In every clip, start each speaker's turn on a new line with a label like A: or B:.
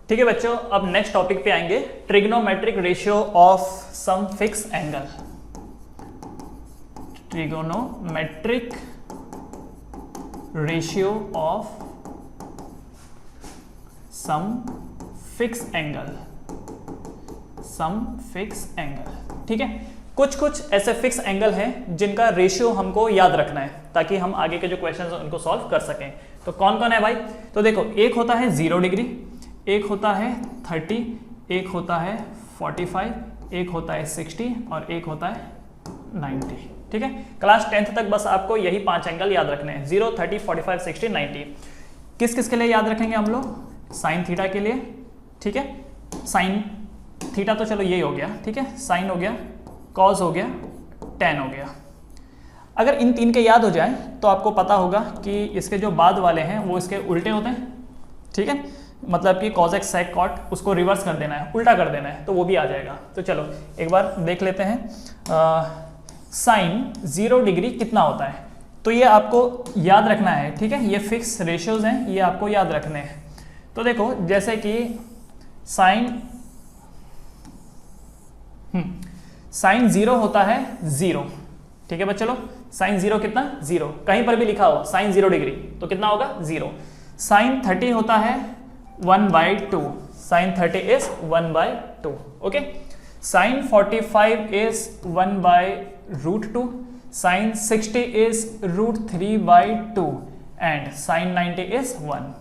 A: ठीक है बच्चों, अब नेक्स्ट टॉपिक पे आएंगे, trigonometric ratio of some fix angle. Trigonometric ratio of some fix angle, some fix angle. ठीक है, कुछ ऐसे फिक्स एंगल हैं जिनका रेशियो हमको याद रखना है ताकि हम आगे के जो क्वेश्चंस हैं उनको सॉल्व कर सकें। तो कौन कौन है भाई? तो देखो, एक होता है 0 डिग्री, एक होता है 30, एक होता है 45, एक होता है 60 और एक होता है 90। ठीक है, क्लास 10th तक बस आपको यही 5 एंगल याद रखने हैं, 0, 30, 45, 60, 90। किस किस के लिए याद रखेंगे हम लोग? साइन थीटा के लिए। ठीक है, साइन थीटा तो चलो यही हो गया। ठीक है, साइन हो गया, कॉस हो गया, टेन हो गया। अगर इन 3 के याद हो जाए तो आपको पता होगा कि इसके जो बाद वाले हैं वो इसके उल्टे होते हैं। ठीक है, मतलब कि कॉस एक्स सेक कॉट, उसको रिवर्स कर देना है, उल्टा कर देना है, तो वो भी आ जाएगा। तो चलो एक बार देख लेते हैं। साइन 0 डिग्री कितना होता है, तो ये आपको याद रखना है। ठीक है, ये फिक्स रेशियोज हैं, ये आपको याद रखने हैं। तो देखो, जैसे कि साइन साइन 0 होता है 0। ठीक है बच्चे लोग, साइन 0 कितना? 0। कहीं पर भी लिखा हो साइन 0 डिग्री तो कितना होगा? 0। साइन 30 होता है 1/2, sine 30 is 1/2। Okay, sine 45 is 1/√2, sine 60 is √3/2 and sine 90 is 1।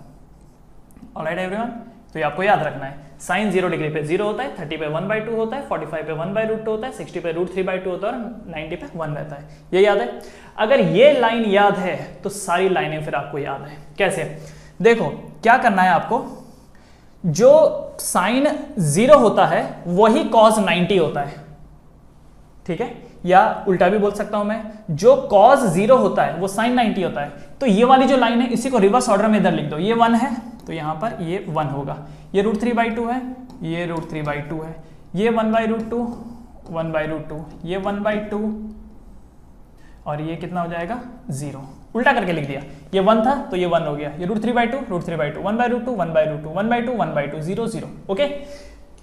A: Alright everyone, तो ये आपको याद रखना है। साइन 0 डिग्री पे 0 होता है, 30 पे 1/2 होता है, 45 पे 1/√2 होता है, 60 पे √3/2 होता है और 90 पे 1 रहता है। ये याद है? अगर ये लाइन याद है तो सारी लाइनें फिर आपको याद है। कैसे? देखो, क्या करना है आपको, जो साइन 0 होता है वही कॉस 90 होता है। ठीक है, या उल्टा भी बोल सकता हूं मैं, जो कॉस 0 होता है वो साइन 90 होता है। तो ये वाली जो लाइन है इसी को रिवर्स ऑर्डर में इधर लिख दो। ये 1 है तो यहां पर ये 1 होगा, ये √3/2 है, ये √3/2 है, ये 1/√2, 1/√2, ये 1/2 और ये कितना हो जाएगा? 0। उल्टा करके लिख दिया, ये 1 था तो ये 1 हो गया, ये √3/2, √3/2, 1/√2, 1/√2, 1/2, 1/2, 0, 0। ओके,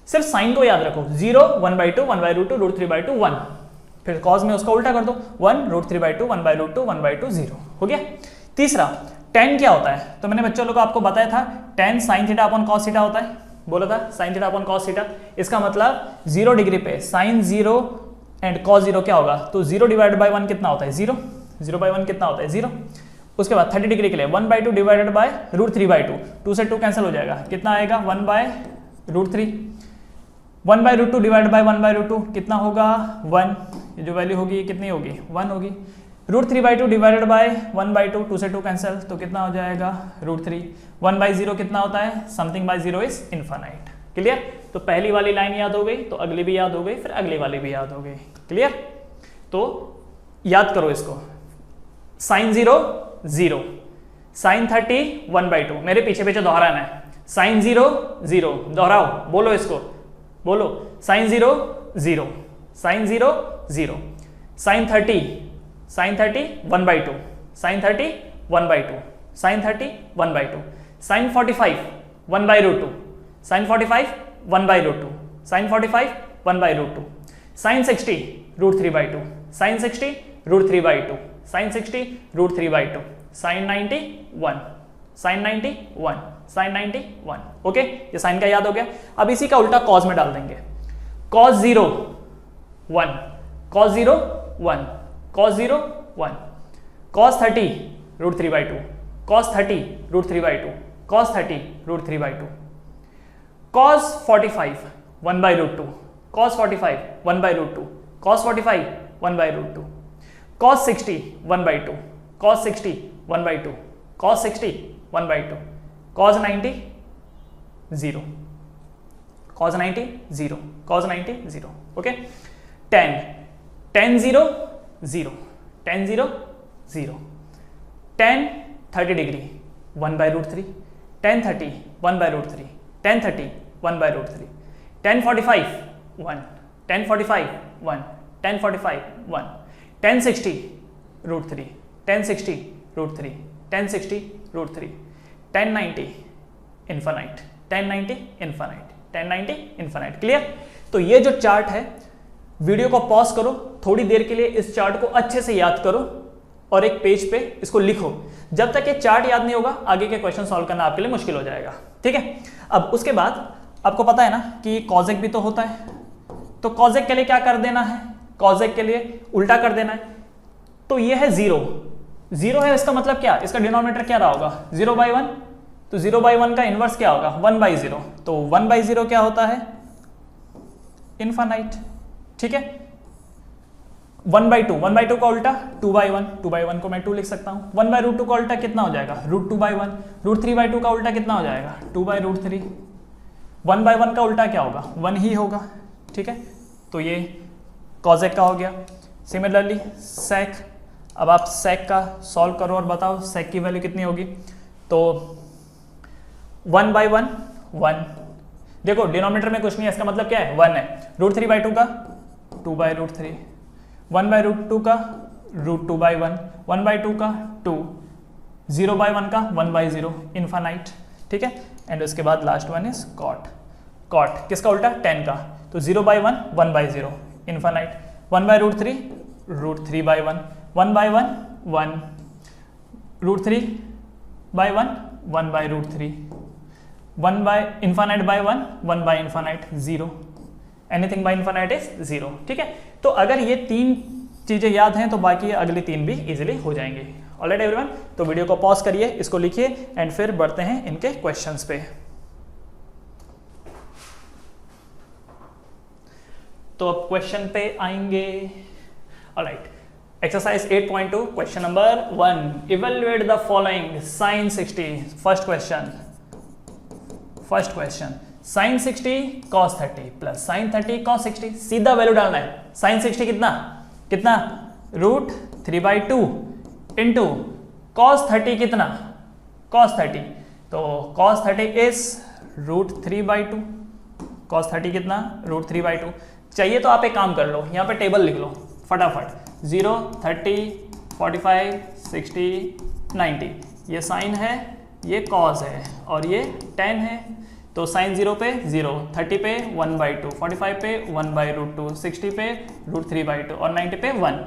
A: सिर्फ साइन को याद रखो, 0, 1/2, 1/√2, √3/2, 1। फिर कॉस में उसका उल्टा कर दो, 1, √3/2, 1/√2, 1/2, 0 हो गया। तीसरा, tan क्या होता है? तो मैंने बच्चों लोगों को आपको बताया था, tan sin theta upon cos theta होता है, बोला था sin theta upon cos theta. इसका मतलब 0 डिग्री पे sin 0 एंड cos 0 क्या होगा? तो 0 डिवाइडेड बाय 1 कितना होता है? 0। 0/1 कितना होता है? 0। उसके बाद 30 डिग्री के लिए 1/2 डिवाइडेड बाय √3/2, 2 से 2 कैंसिल हो जाएगा, कितना आएगा? 1/√3। 1/√2 डिवाइडेड बाय 1/√2 कितना होगा? 1। ये जो वैल्यू होगी कितनी होगी? 1 होगी। √3/2 डिवाइडेड बाय 1/2, 2 से 2 कैंसिल, तो कितना हो जाएगा? √3। 1/0 कितना होता है? Something bye 0 is infinite. Clear? तो पहली वाली लाइन याद हो गई तो अगली भी याद हो गई, फिर अगली वाली भी याद हो गई। क्लियर? तो याद करो इसको, साइन 0 0, साइन 30 1/2, मेरे पीछे पीछे दोहराना है। साइन 0 0, दोहराओ, बोलो इसको, बोलो, sine 0 0, sine 0 0, sine 30 1/2, sine 30 1/2, sine 30 1/2, sine 45 1/√2, sine 45 1/√2, sine 45 1/√2, sine 60 √3/2, sine 60 √3/2, sine 60 √3/2, sine 90 1, sine 90 1, sine 90 1। Okay, ये साइन का याद हो गया। अब इसी का उल्टा कॉस में डाल देंगे। cos 0 1, cos 0 1, cos 0 1, cos 30 √3/2, cos 30 √3/2, cos 30 √3/2, cos 45 1/√2, cos 45 1/√2, cos 45 1/√2, cos 60 1/2, cos 60 1/2, cos 60 1/2, cos 90 0, cos 90 0, cos 90 0। Okay, tan 0 0, tan 0 0, tan 30 degree 1/√3, tan 30 1/√3, tan 30 1/√3, tan 45 1, tan 45 1, tan 45 1, tan 60 √3, tan 60 √3, tan 60 √3, tan 90 infinite. 1090 infinite, 1090 infinite. Clear? तो ये जो chart है, video को pause करो, थोड़ी देर के लिए इस चार्ट को अच्छे से याद करो और एक पेज पे इसको लिखो। जब तक ये चार्ट याद नहीं होगा आगे के क्वेश्चन सॉल्व करना आपके लिए मुश्किल हो जाएगा। ठीक है? अब उसके बाद आपको पता है ना कि कॉजेक भी तो होता है, तो कॉजेक के लिए क्या कर देना है? कॉजेक के लिए उल्टा कर देना है। तो ये है 0, 0 है, इसका मतलब क्या? इसका डिनोमिनेटर क्या रहा होगा? 0/1। तो 0/1 का इनवर्स क्या होगा? 1/0। तो 1/0 क्या होता है? इनफाइनाइट। ठीक है? 1/2, 1/2 का उल्टा 2/1, 2/1 को मैं 2 लिख सकता हूं। 1/√2 का उल्टा कितना हो जाएगा? √2/1। √3/2 का उल्टा कितना हो जाएगा? 2/√3। 1/1 का उल्टा क्या होगा? 1 ही होगा। ठीक है? तो ये कॉजेक का हो गया। सिमिलरली सेक, अब आप सेक का सॉल्व करो और बताओ सेक की वैल्यू कितनी होगी। तो 1/1 1, देखो डिनोमिनेटर में कुछ नहीं है, इसका मतलब क्या है? 1 है। √3/2 का 2/√3, 1/√2 का √2/1, 1/2 का 2, 0/1 का 1/0, इन्फानाइट। ठीक है? एंड उसके बाद last one is cot. Cot किसका उल्टा? 10 का। तो 0/1 1/0, infinite. 1/√3 √3/1, 1/1 1, √3/1 1/√3, 1/∞/1 1/∞, 0। Anything by infinite is 0। ठीक है? तो अगर ये 3 चीजें याद हैं तो बाकी अगली 3 भी इजीली हो जाएंगे। ऑलराइट एवरीवन, तो वीडियो को पॉज करिए, इसको लिखिए एंड फिर बढ़ते हैं इनके क्वेश्चंस पे। तो अब क्वेश्चन पे आएंगे। Alright, exercise 8.2 question number 1, evaluate the following sin 60। First question sin 60 cos 30 plus sin 30 cos 60, सीधा वैल्यू डालना है। sin 60 कितना √3/2 इंटू cos 30 कितना? cos 30, तो cos 30 इज √3/2, cos 30 कितना? √3/2। चाहिए तो आप एक काम कर लो, यहाँ पे टेबल लिख लो फटाफट। 0, 30, 45, 60, 90, ये साइन है, ये cos है और ये tan है। तो साइन 0 पे 0, 30 पे 1/2, 45 पे 1/√2, 60 पे √3/2 और 90 पे 1,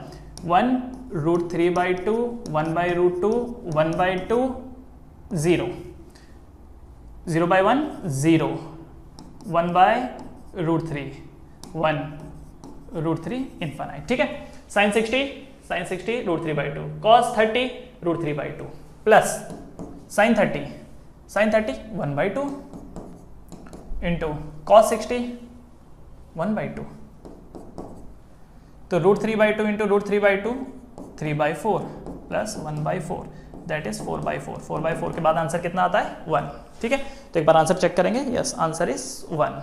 A: 1 √3/2, 1/√2, 1/2, 0, 0/1 0, 1/√3, 1 √3 इन्फानाइट। ठीक है? sin 60 √3/2, cos 30 √3/2 plus sin 30 1/2 into cos 60 1/2, तो √3/2 इंटू √3/2 3/4 प्लस 1/4, दैट इज 4/4। 4/4 के बाद आंसर कितना आता है? 1। ठीक है? तो एक बार आंसर चेक करेंगे। Yes, answer is 1।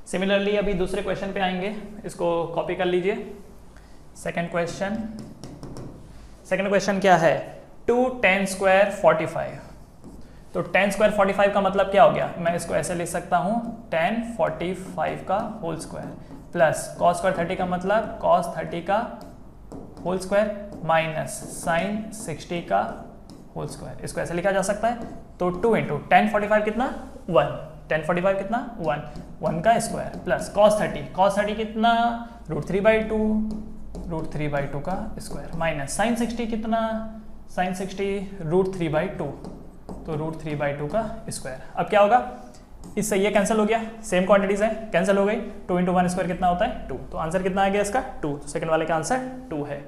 A: सिमिलरली अभी दूसरे क्वेश्चन पे आएंगे, इसको कॉपी कर लीजिए। सेकंड क्वेश्चन क्या है? 2 tan² 45। तो tan² 45 का मतलब क्या हो गया? मैं इसको ऐसे लिख सकता हूं, tan 45 का होल स्क्वायर प्लस cos² 30 का मतलब cos 30 का होल स्क्वायर माइनस sin 60 का होल स्क्वायर। इसको ऐसे लिखा जा सकता है। तो 2 इंटू tan 45 कितना? 1, tan 45 कितना? 1 का स्क्वायर प्लस cos 30 कितना? √3/2, √3/2 का स्क्वायर माइनस sin 60 कितना? sin 60 √3/2, तो √3/2 का स्क्वायर। अब क्या होगा? इससे ये कैंसिल हो गया, सेम क्वांटिटीज है, कैंसिल हो गई। 2 इंटू 1 स्क्वायर कितना होता है? 2। तो आंसर कितना आ गया इसका? 2। सेकंड वाले का आंसर 2 है।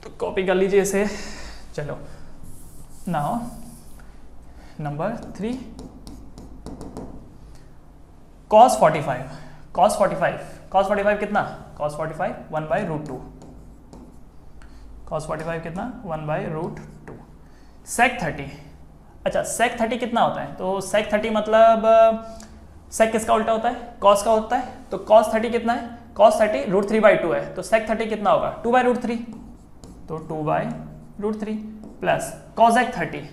A: तो कॉपी कर लीजिए इसे। चलो नाउ नंबर 3, cos 45 कितना? cos 45 1/√2, cos 45 कितना? 1/√2। sec 30, अच्छा sec 30 कितना होता है? तो sec 30 मतलब sec किसका उल्टा होता है? cos का होता है। तो cos 30 कितना है? cos 30 √3/2 है, तो sec 30 कितना होगा? 2/√3, तो 2/√3 प्लस cosec 30,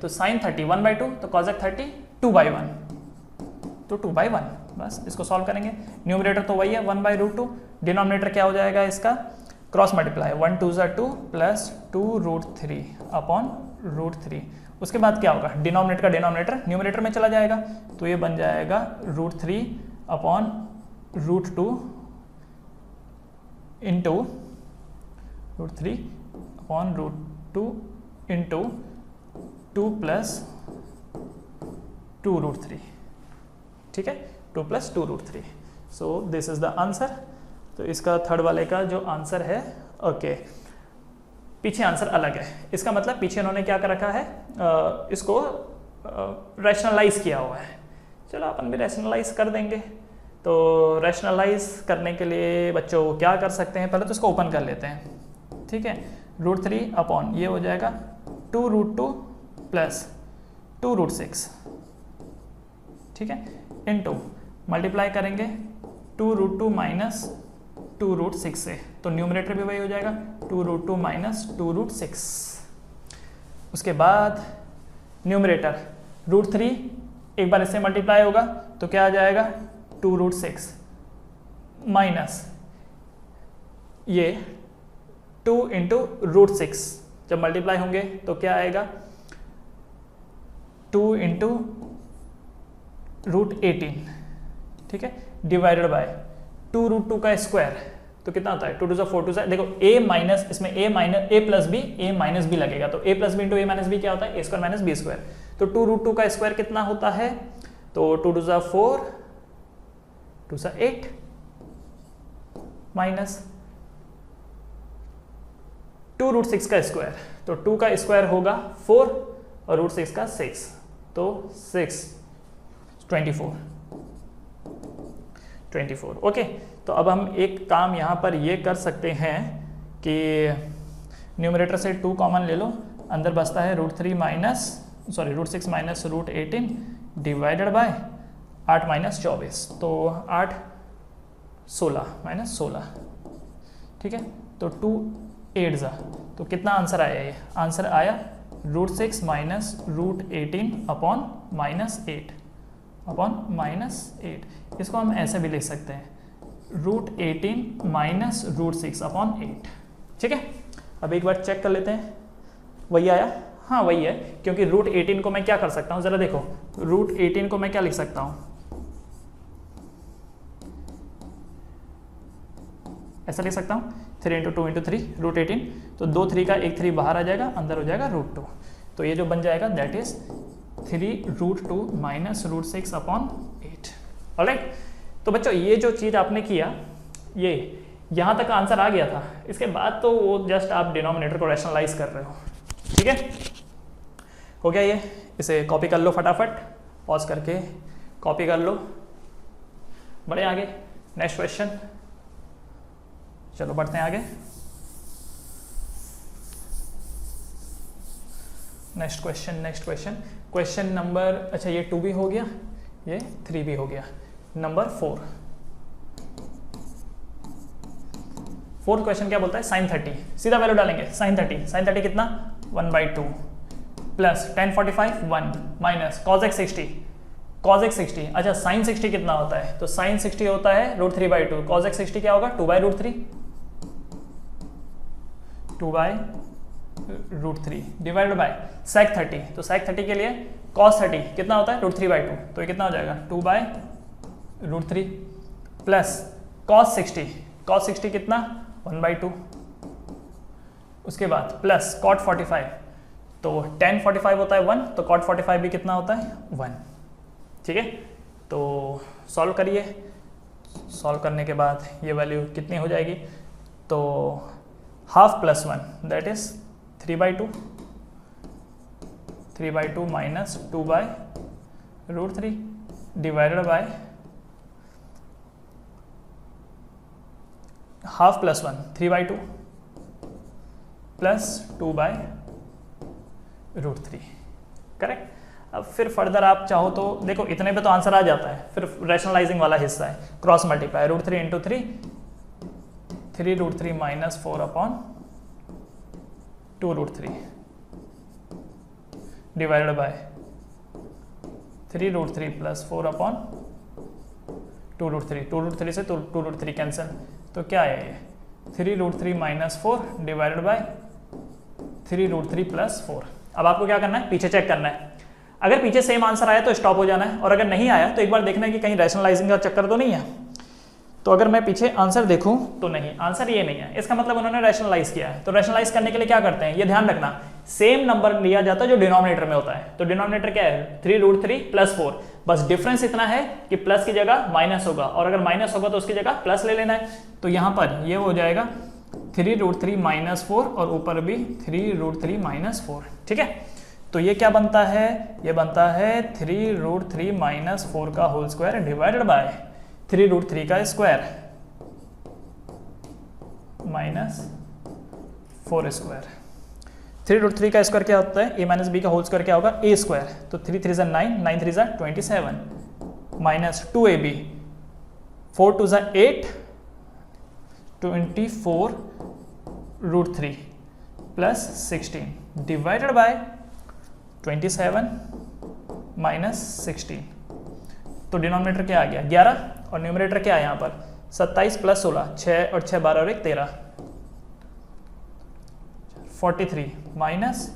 A: तो sin 30 1/2, तो cosec 30 2/1, तो 2/1। बस इसको सॉल्व करेंगे। न्यूमरेटर तो वही है 1/√2, डिनोमिनेटर क्या हो जाएगा इसका? क्रॉस मल्टीप्लाई, 1 2 2 प्लस 2√3 अपॉन √3, उसके बाद क्या होगा, डिनोमिनेटर का डिनोमिनेटर न्यूमरेटर में चला जाएगा, तो ये बन जाएगा √3 अपॉन √2 इंटू √3 अपॉन √2 इंटू 2 + 2√3, ठीक है, 2 + 2√3। सो दिस इज द आंसर। तो इसका थर्ड वाले का जो आंसर है, ओके, पीछे आंसर अलग है, इसका मतलब पीछे उन्होंने क्या कर रखा है, इसको रैशनलाइज किया हुआ है। चलो अपन भी रैशनलाइज कर देंगे। तो रैशनलाइज करने के लिए बच्चों क्या कर सकते हैं, पहले तो इसको ओपन कर लेते हैं, ठीक है, √3 अपॉन ये हो जाएगा 2√2 + 2√6, ठीक है, इनटू मल्टीप्लाई करेंगे 2√2 - 2√6 से, तो न्यूमरेटर भी वही हो जाएगा 2√2 - 2√6। उसके बाद न्यूमरेटर √3 एक बार इससे मल्टीप्लाई होगा तो क्या आ जाएगा 2√6 माइनस ये 2 × √6, जब मल्टीप्लाई होंगे तो क्या आएगा 2 × √18, ठीक है, डिवाइडेड बाय 2√2 का स्क्वायर, तो कितना होता है 2 × 4 2 देखो a माइनस, इसमें a + b a minus b लगेगा, तो a + b × a - b क्या होता है a² - b², तो 2√2 का स्क्वायर कितना होता है, तो 2 × 4 2 × 8 माइनस 2√6 का स्क्वायर, तो 2 का स्क्वायर होगा 4 और √6 का 6, तो 6 24। ओके, तो अब हम एक काम यहाँ पर ये कर सकते हैं कि न्यूमरेटर से 2 कॉमन ले लो, अंदर बचता है √6 - √18 डिवाइडेड बाय 8 - 24, तो 8 16 - 16, ठीक है, तो 2 8 तो कितना आंसर आया, ये आंसर आया √6 - √18 अपॉन -8 अपॉन -8। इसको हम ऐसे भी लिख सकते हैं √18 - √6 अपॉन 8, ठीक है। अब एक बार चेक कर लेते हैं, वही आया, हाँ वही है, क्योंकि √18 को मैं क्या कर सकता हूँ, जरा देखो, √18 को मैं क्या लिख सकता हूँ, ऐसा लिख सकता हूँ 3 × 2 × 3 √18, तो 2 3 का एक 3 बाहर आ जाएगा, अंदर हो जाएगा √2, तो ये जो बन जाएगा दैट इज 3√2 - √6 अपॉन 8। ऑलराइट, तो बच्चों ये जो चीज़ आपने किया, ये यहाँ तक आंसर आ गया था, इसके बाद तो वो जस्ट आप डिनोमिनेटर को रैशनलाइज कर रहे हो, ठीक है, हो गया ये। इसे कॉपी कर लो फटाफट, पॉज करके कॉपी कर लो, बढ़े आगे, नेक्स्ट क्वेश्चन, चलो बढ़ते हैं आगे। नेक्स्ट क्वेश्चन, क्वेश्चन नंबर, अच्छा ये 2 भी हो गया, ये 3 भी हो गया, नंबर 4। फोर्थ क्वेश्चन क्या बोलता है, sin 30, सीधा वैल्यू डालेंगे, sin 30 कितना 1/2 plus tan 45 1 minus cos x 60, अच्छा sin 60 कितना होता है, तो sin 60 होता है √3/2, cos x 60 क्या होगा 2/√3 डिवाइडेड बाय sec 30, तो sec 30 के लिए cos 30 कितना होता है √3/2, तो ये कितना हो जाएगा 2/√3 प्लस cos 60 कितना 1/2, उसके बाद प्लस cot 45, तो tan 45 होता है 1, तो cot 45 भी कितना होता है 1, ठीक है। तो सॉल्व करिए, सॉल्व करने के बाद ये वैल्यू कितनी हो जाएगी, तो half plus 1 that is 3/2 minus 2/√3 divided by half plus 1 3/2 plus 2/√3, correct. अब फिर फर्दर आप चाहो तो देखो, इतने पे तो आंसर आ जाता है, फिर रैशनलाइजिंग वाला हिस्सा है, cross multiply √3 × 3 3√3 - 4 upon 2√3 divided by 3√3 plus 4 upon 2√3 से 2√3 कैंसिल, तो क्या है ये 3√3 - 4 डिवाइडेड बाय 3√3 प्लस 4। अब आपको क्या करना है, पीछे चेक करना है। अगर पीछे सेम आंसर आया तो स्टॉप हो जाना है, और अगर नहीं आया तो एक बार देखना है कि कहीं रैशनलाइजिंग का चक्कर तो नहीं है। तो अगर मैं पीछे आंसर देखूं तो नहीं, आंसर ये नहीं है, इसका मतलब उन्होंने रैशनलाइज किया है। तो रैशनलाइज करने के लिए क्या करते हैं, ये ध्यान रखना, सेम नंबर लिया जाता है जो डिनोमिनेटर में होता है। तो डिनोमिनेटर क्या है, 3√3 + 4, बस डिफरेंस इतना है कि प्लस की जगह माइनस होगा, और अगर माइनस होगा तो उसकी जगह प्लस ले लेना है। तो यहाँ पर ये हो जाएगा 3√3 - 4 और ऊपर भी 3√3 - 4। ठीक है, तो ये क्या बनता है, ये बनता है 3√3 - 4 का होल स्क्वायर डिवाइडेड बाय 3√3 का स्क्वायर माइनस 4 स्क्वायर। 3√3 का स्क्वायर क्या होता है, a - b का होल स्क्वायर क्या होगा, a स्क्वायर। तो 3 3 = 9, 9 3 = 27 minus 2ab, 4 2 = 8, 24√3 plus 16 divided by 27 minus 16। तो डिनोमिनेटर क्या आ गया 11, और न्यूमरेटर क्या है यहाँ पर 27 + 16, 6 और 6 12 और 1 13, 43 माइनस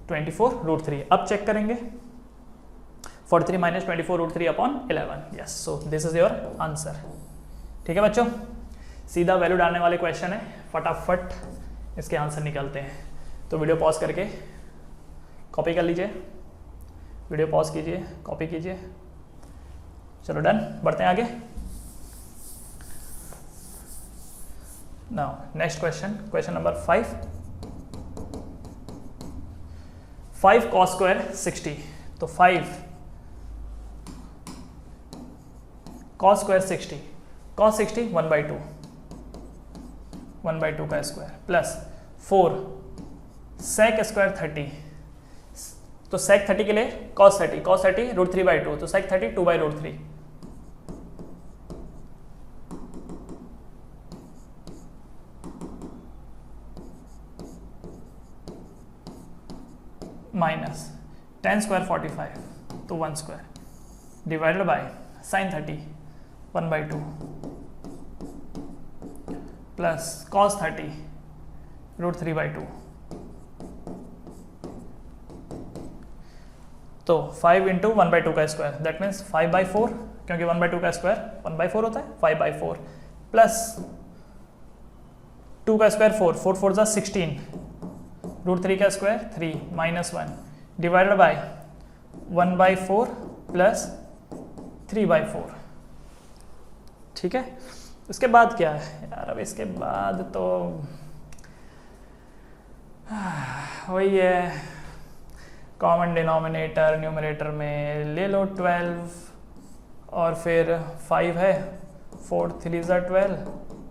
A: 24√3। अब चेक करेंगे, 43 minus 24√3 upon 11। Yes, so this is your answer. ठीक है बच्चों, सीधा वैल्यू डालने वाले क्वेश्चन है, फटाफट इसके आंसर निकलते हैं। तो वीडियो पॉज करके कॉपी कर लीजिए, वीडियो पॉज कीजिए, कॉपी कीजिए। चलो डन, बढ़ते हैं आगे। Now next question, question number 5 cos square 60। तो 5 cos square 60, cos 60 1/2, 1/2 का स्क्वायर प्लस 4 sec square 30। तो sec 30 के लिए cos 30, cos 30 √3/2, तो sec 30 2/√3 माइनस tan स्क्वायर 45, तो 1 square divided by sin 30 1/2 plus cos 30 √3/2। तो 5 × 1/2 का स्क्वायर, दैट मीन्स 5/4, क्योंकि 1/2 का स्क्वायर 1/4 होता है, 5/4 प्लस 2 का स्क्वायर 4, 4 4 = 16, √3 का square 3 minus 1 divided by 1/4 plus 3/4। ठीक है, इसके बाद क्या है यार, अब इसके बाद तो वही है, कॉमन डिनोमिनेटर न्यूमरेटर में ले लो 12, और फिर 5 है, 4 3 = 12,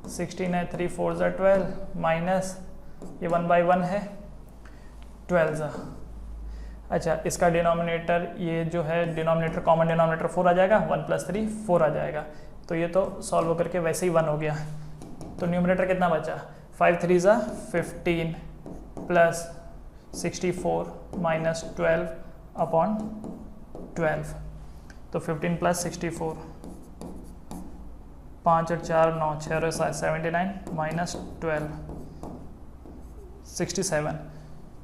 A: 16 है, 3 4 = 12 माइनस ये 1/1 है 12। अच्छा, इसका डिनोमिनेटर ये जो है डिनोमिनेटर, कॉमन डिनोमिनेटर 4 आ जाएगा, 1 + 3 4 आ जाएगा। तो ये तो सॉल्व करके वैसे ही 1 हो गया। तो न्यूमरेटर कितना बचा, 5 3 = 15 प्लस 64 माइनस 12 अपॉन 12। तो 15 प्लस 64, 5 और 4 9, 6 और 7 79 माइनस 12 67।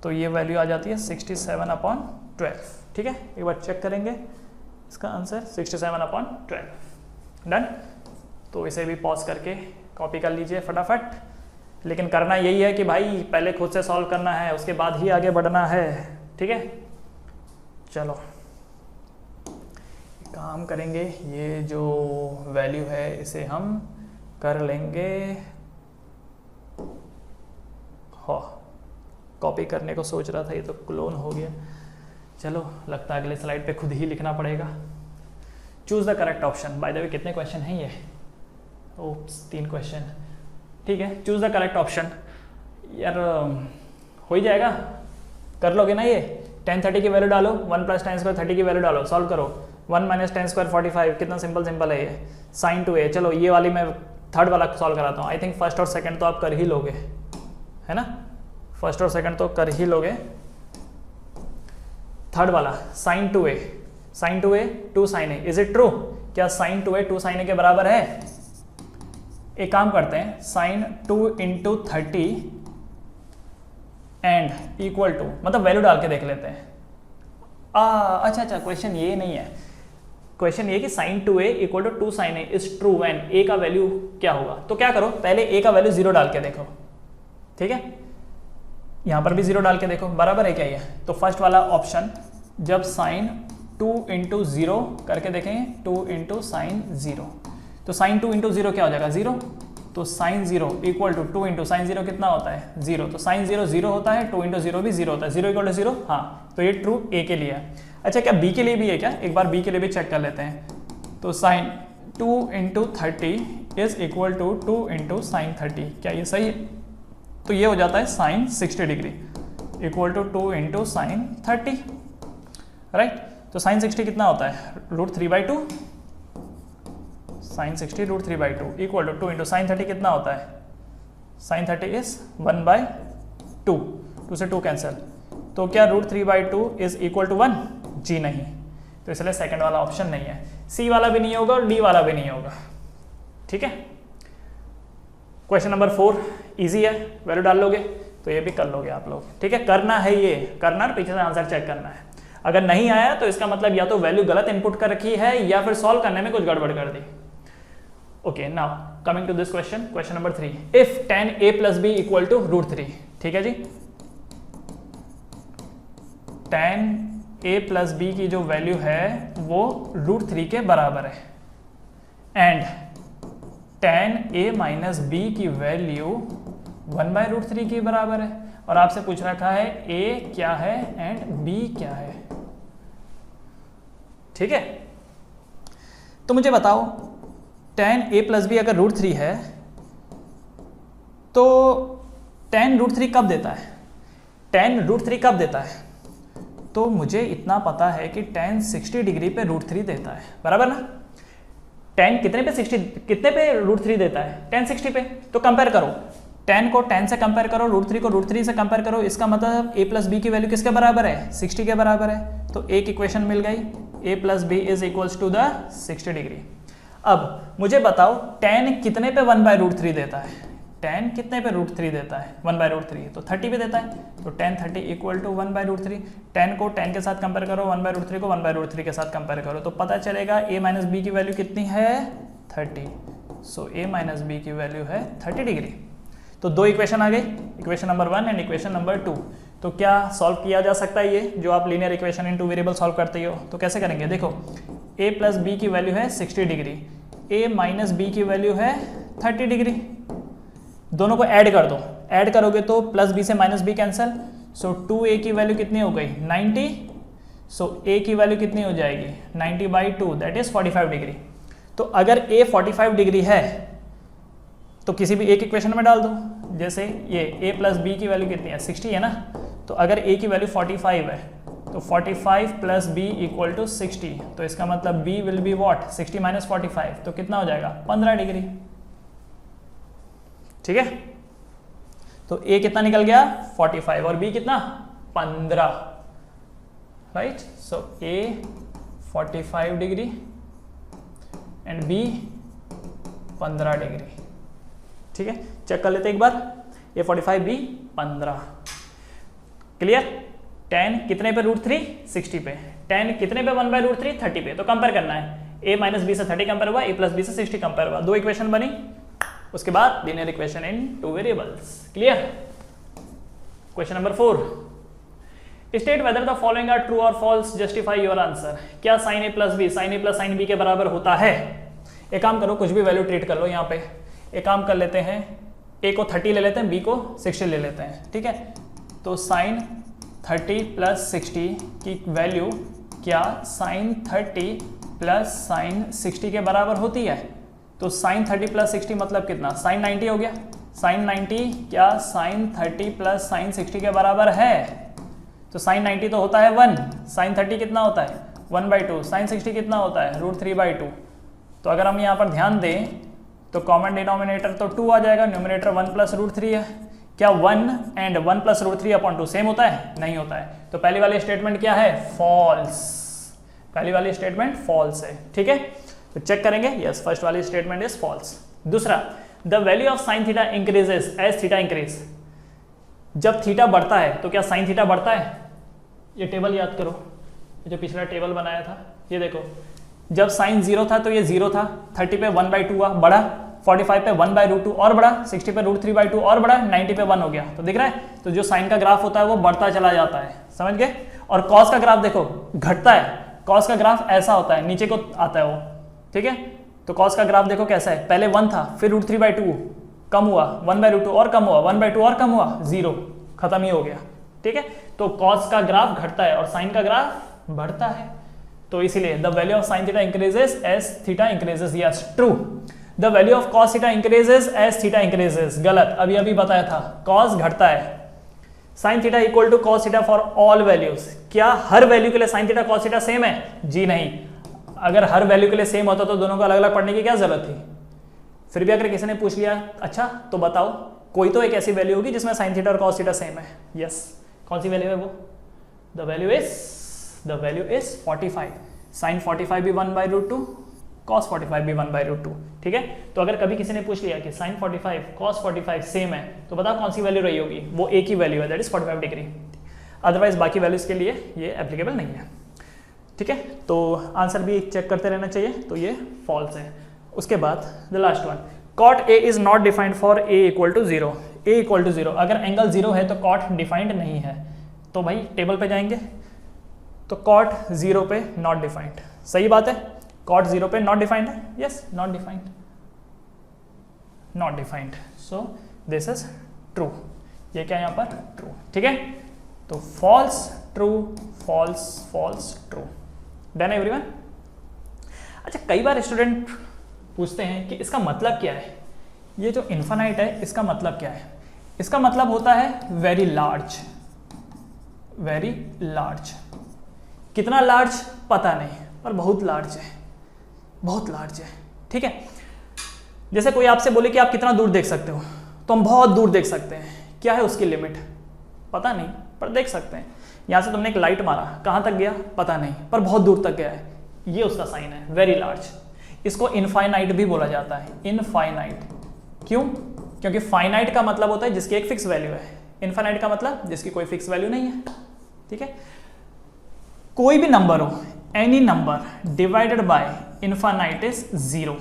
A: तो ये वैल्यू आ जाती है 67/12। ठीक है, एक बार चेक करेंगे इसका आंसर 67/12। डन। तो इसे भी पॉज करके कॉपी कर लीजिए फटाफट, लेकिन करना यही है कि भाई पहले खुद से सॉल्व करना है, उसके बाद ही आगे बढ़ना है। ठीक है, चलो काम करेंगे, ये जो वैल्यू है इसे हम कर लेंगे, हो कॉपी करने को सोच रहा था, ये तो क्लोन हो गया। चलो, लगता है अगले स्लाइड पे खुद ही लिखना पड़ेगा। Choose the correct option. By the way कितने क्वेश्चन हैं ये, ओप्स 3 क्वेश्चन। ठीक है, चूज द करेक्ट ऑप्शन। यार हो ही जाएगा, कर लोगे ना ये। tan 30 की वैल्यू डालो, 1 + tan स्क्वायर 30 की वैल्यू डालो, सॉल्व करो। 1 - tan स्क्वायर 45, कितना सिंपल है ये। sin 2a, चलो ये वाली मैं थर्ड वाला सॉल्व कराता हूँ। आई थिंक फर्स्ट और सेकंड तो आप कर ही लोगे, है ना, फर्स्ट और सेकंड तो कर ही लोगे। थर्ड वाला sin 2a, 2 sin a, is it true? क्या sin 2a 2 sin a के बराबर है? एक काम करते हैं, sin 2 × 30 एंड इक्वल टू, मतलब वैल्यू डाल के देख लेते हैं। अच्छा, क्वेश्चन ये नहीं है, क्वेश्चन ये कि sin 2a equal to 2 sin a is true when a का वैल्यू क्या होगा। तो क्या करो, पहले a का वैल्यू 0 डाल के देखो, ठीक है, यहां पर भी 0 डाल के देखो, बराबर है क्या ये। तो फर्स्ट वाला ऑप्शन, जब sin 2 इंटू 0 करके देखेंगे, 2 इंटू साइन 0, तो sin 2 इंटू 0 क्या हो जाएगा 0, तो sin 0 equal to 2 into sine 0 कितना होता है 0, तो sin 0 0 होता है, 2 इंटू 0 भी 0 होता है, 0 इक्वल टू 0, हाँ, तो ये ट्रू a के लिए है। अच्छा, क्या b के लिए भी है क्या, एक बार b के लिए भी चेक कर लेते हैं। तो sin 2 into 30 is equal to 2 into sine 30, क्या ये सही है, तो ये हो जाता है sin 60 degree equal to 2 into sine 30, right. तो sin 60 कितना होता है √3/2, sin 60 √3/2 equal to 2 into sine 30 कितना होता है, sin 30 इज 1/2, 2 से 2 कैंसिल, तो क्या √3/2 इज इक्वल टू 1, जी नहीं, तो इसलिए सेकंड वाला ऑप्शन नहीं है, सी वाला भी नहीं होगा और डी वाला भी नहीं होगा, ठीक है। क्वेश्चन नंबर 4 इजी है, वैल्यू डाल लोगे तो ये भी कर लोगे आप लोग, ठीक है, करना है ये, करना पीछे से आंसर चेक करना है। अगर नहीं आया तो इसका मतलब या तो वैल्यू गलत इनपुट कर रखी है या फिर सॉल्व करने में कुछ गड़बड़ कर दी। Okay, now coming to this question, question number 3, if tan a plus b equal to √3, ठीक है जी, tan a plus b की जो वैल्यू है वो √3 के बराबर है, and tan a minus b की वैल्यू 1/√3 के बराबर है, और आपसे पूछ रखा है a क्या है एंड b क्या है, ठीक है। तो मुझे बताओ tan a plus b अगर √3 है तो tan √3 कब देता है, tan √3 कब देता है, तो मुझे इतना पता है कि tan 60 डिग्री पे √3 देता है, बराबर ना। tan कितने पे 60, कितने पे √3 देता है, tan 60 पे, तो कंपेयर करो, tan को tan से कंपेयर करो, √3 को √3 से कंपेयर करो, इसका मतलब a प्लस b की वैल्यू किसके बराबर है, 60 के बराबर है, तो एक इक्वेशन मिल गई, a plus B is equals to the 60 degree. अब मुझे बताओ tan कितने पे 1/√3 देता है, tan कितने पे √3 देता है 1/√3, तो 30 पे देता है, तो tan 30 इक्वल टू 1/√3, tan को tan के साथ कंपेयर करो, 1/√3 को 1/√3 के साथ कंपेयर करो, तो पता चलेगा a माइनस बी की वैल्यू कितनी है 30, सो a माइनस बी की वैल्यू है 30 डिग्री। तो दो इक्वेशन आ गई, equation number 1 and equation number 2। तो क्या सॉल्व किया जा सकता है ये, जो आप linear equation in 2 variable solve करते हो, तो कैसे करेंगे, देखो a प्लस बी की वैल्यू है 60 डिग्री, a माइनस बी की वैल्यू है 30 डिग्री, दोनों को ऐड कर दो, ऐड करोगे तो प्लस बी से माइनस बी कैंसिल, सो 2a की वैल्यू कितनी हो गई 90, सो a की वैल्यू कितनी हो जाएगी 90/2 दैट इज 45 डिग्री। तो अगर a 45 डिग्री है तो किसी भी एक इक्वेशन में डाल दो, जैसे ये a प्लस बी की वैल्यू कितनी है 60 है ना, तो अगर a की वैल्यू 45 है तो 45 प्लस b इक्वल टू 60, तो इसका मतलब b will be what 60 minus 45, तो कितना हो जाएगा 15 डिग्री, ठीक है। तो a कितना निकल गया 45 और b कितना 15, right, so a 45 degree and b 15 degree, ठीक है। चेक कर लेते हैं एक बार, a 45 b 15, क्लियर। tan कितने पे √3 60 पे, tan कितने पे 1/√3 30 पे, तो कंपेयर करना है, a माइनस बी से 30 कंपेयर हुआ, a प्लस बी से 60 कंपेयर हुआ, दो इक्वेशन बनी, उसके बाद linear equation in 2 variables, clear. Question number 4, state whether the following are true और फॉल्स, जस्टिफाई योर आंसर। क्या sin a plus B sin a plus sin b के बराबर होता है। एक काम करो, कुछ भी वैल्यू ट्रीट कर लो यहाँ पे, एक काम कर लेते हैं, a को 30 ले लेते हैं, b को 60 ले लेते हैं, ठीक है। तो sin 30 प्लस 60 की वैल्यू क्या sin 30 प्लस sin 60 के बराबर होती है, तो sin 30 प्लस 60 मतलब कितना sin 90 हो गया, sin 90 क्या sin 30 प्लस sin 60 के बराबर है, तो sin 90 तो होता है 1, sin 30 कितना होता है 1/2, sin 60 कितना होता है √3/2। तो अगर हम यहाँ पर ध्यान दें तो कॉमन डिनोमिनेटर तो 2 आ जाएगा, न्यूमरेटर 1 प्लस √3 है, क्या 1 एंड 1 प्लस √3/2 सेम होता है, नहीं होता है, तो पहली वाली स्टेटमेंट क्या है फॉल्स, पहली वाली स्टेटमेंट फॉल्स है, ठीक है। तो चेक करेंगे, यस फर्स्ट वाली स्टेटमेंट इज फॉल्स। दूसरा, the value of sin theta increases as theta increase, जब थीटा बढ़ता है तो क्या साइन थीटा बढ़ता है? ये टेबल याद करो, ये जो पिछला टेबल बनाया था, ये देखो, जब साइन 0 था तो ये 0 था, 30 पे 1/2 हुआ, बढ़ा, 45 पे 1/√2 और बढ़ा, 60 पे √3/2 और बढ़ा, 90 पे 1 हो गया। तो दिख रहा है, तो जो साइन का ग्राफ होता है वो बढ़ता चला जाता है, समझ गए? और कॉस का ग्राफ देखो घटता है, कॉस का ग्राफ ऐसा होता है, नीचे को आता है वो, ठीक है? तो कॉस का ग्राफ देखो कैसा है, पहले 1 था, फिर √3/2 कम हुआ, 1/√2 और कम हुआ, 1/2 और कम हुआ, 0, खत्म ही हो गया, ठीक है? तो कॉस का ग्राफ घटता है और साइन का ग्राफ बढ़ता है। तो इसीलिए the value of sine theta increases as theta increases, yes true. The value of cos theta increases as theta increases, गलत, अभी अभी बताया था, कॉस घटता है। Sine theta equal to cos theta for all values, क्या हर वैल्यू के लिए sine theta cos theta same है? जी नहीं, अगर हर वैल्यू के लिए सेम होता तो दोनों को अलग अलग पढ़ने की क्या जरूरत थी? फिर भी अगर किसी ने पूछ लिया, अच्छा तो बताओ, कोई तो एक ऐसी वैल्यू होगी जिसमें साइन थीटा और कॉस थीटा सेम है। यस, कौन सी वैल्यू है वो? द वैल्यू इज 45, साइन 45 भी 1/√2, cos 45 भी 1/√2, ठीक है? तो अगर कभी किसी ने पूछ लिया कि sin 45 cos 45 सेम है, तो बताओ कौन सी वैल्यू रही होगी? वो एक ही वैल्यू है, दैट इज 45 डिग्री। अदरवाइज बाकी वैल्यूज के लिए ये एप्लीकेबल नहीं है, ठीक है? तो आंसर भी चेक करते रहना चाहिए, तो ये फॉल्स है। उसके बाद the last one, cot A is not defined for A equal to 0, A equal to 0, अगर एंगल 0 है तो cot डिफाइंड नहीं है। तो भाई टेबल पे जाएंगे, तो cot 0 पे नॉट डिफाइंड, सही बात है, cot 0 पे नॉट डिफाइंड है, yes not defined, so this is true. ये क्या यहाँ पर? ट्रू, ठीक है? तो false true false false true, done everyone? अच्छा, कई बार स्टूडेंट पूछते हैं कि इसका मतलब क्या है, ये जो इन्फिनाइट है इसका मतलब क्या है? इसका मतलब होता है वेरी लार्ज, वेरी लार्ज। कितना लार्ज पता नहीं, पर बहुत लार्ज है, बहुत लार्ज है, ठीक है? जैसे कोई आपसे बोले कि आप कितना दूर देख सकते हो, तो हम बहुत दूर देख सकते हैं, क्या है उसकी लिमिट पता नहीं, पर देख सकते हैं। यहां से तुमने एक लाइट मारा, कहां तक गया पता नहीं, पर बहुत दूर तक गया है, ये उसका साइन है, वेरी लार्ज। इसको इनफाइनाइट भी बोला जाता है, इनफाइनाइट। क्यों? क्योंकि फाइनाइट का मतलब होता है जिसकी एक फिक्स वैल्यू है, इनफाइनाइट का मतलब जिसकी कोई फिक्स वैल्यू नहीं है, ठीक है? कोई भी नंबर हो, any number divided by infinite is 0।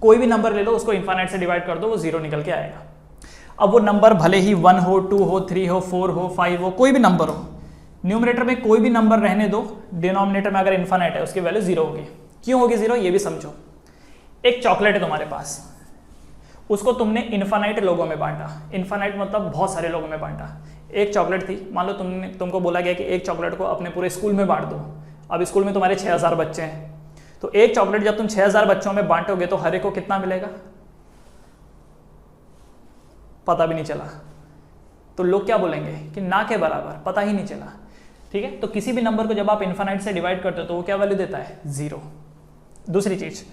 A: कोई भी नंबर ले लो, उसको इनफाइनाइट से डिवाइड कर दो, वो 0 निकल के आएगा। अब वो नंबर भले ही 1 हो, 2 हो, 3 हो, 4 हो, 5 हो, कोई भी नंबर हो, न्यूमरेटर में कोई भी नंबर रहने दो, डिनोमिनेटर में अगर इनफाइनाइट है उसकी वैल्यू 0 होगी। क्यों होगी 0? ये भी समझो। एक चॉकलेट है तुम्हारे पास, उसको तुमने इनफाइनाइट लोगों में बांटा, इनफाइनाइट मतलब बहुत सारे लोगों में बांटा। एक चॉकलेट थी, मान लो तुमको बोला गया कि एक चॉकलेट को अपने पूरे स्कूल में बांट दो। अब स्कूल में तुम्हारे 6000 बच्चे हैं, तो एक चॉकलेट जब तुम 6000 बच्चों में बांटोगे तो हर एक को कितना मिलेगा? पता भी नहीं चला। तो लोग क्या बोलेंगे कि ना के बराबर, पता ही नहीं चला, ठीक है? तो किसी भी नंबर को जब आप इनफाइनाइट से डिवाइड करते हो तो वो क्या वैल्यू देता है? 0। दूसरी चीज,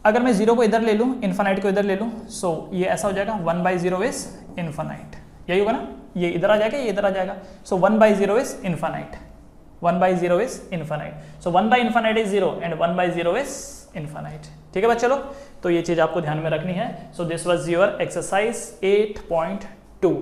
A: अगर मैं 0 को इधर ले लूं, इनफाइनाइट को इधर ले लूं, सो ये ऐसा हो जाएगा 1/0 इज इनफाइनाइट, यही होगा ना? ये इधर आ जाएगा, ये इधर आ जाएगा, so 1/0 is infinite, 1/0 is infinite, so 1/इनफाइनाइट इज 0 एंड 1/0 इज इनफाइनाइट, ठीक है बच्चे लोग? तो ये चीज आपको ध्यान में रखनी है। So this was your exercise 8.2।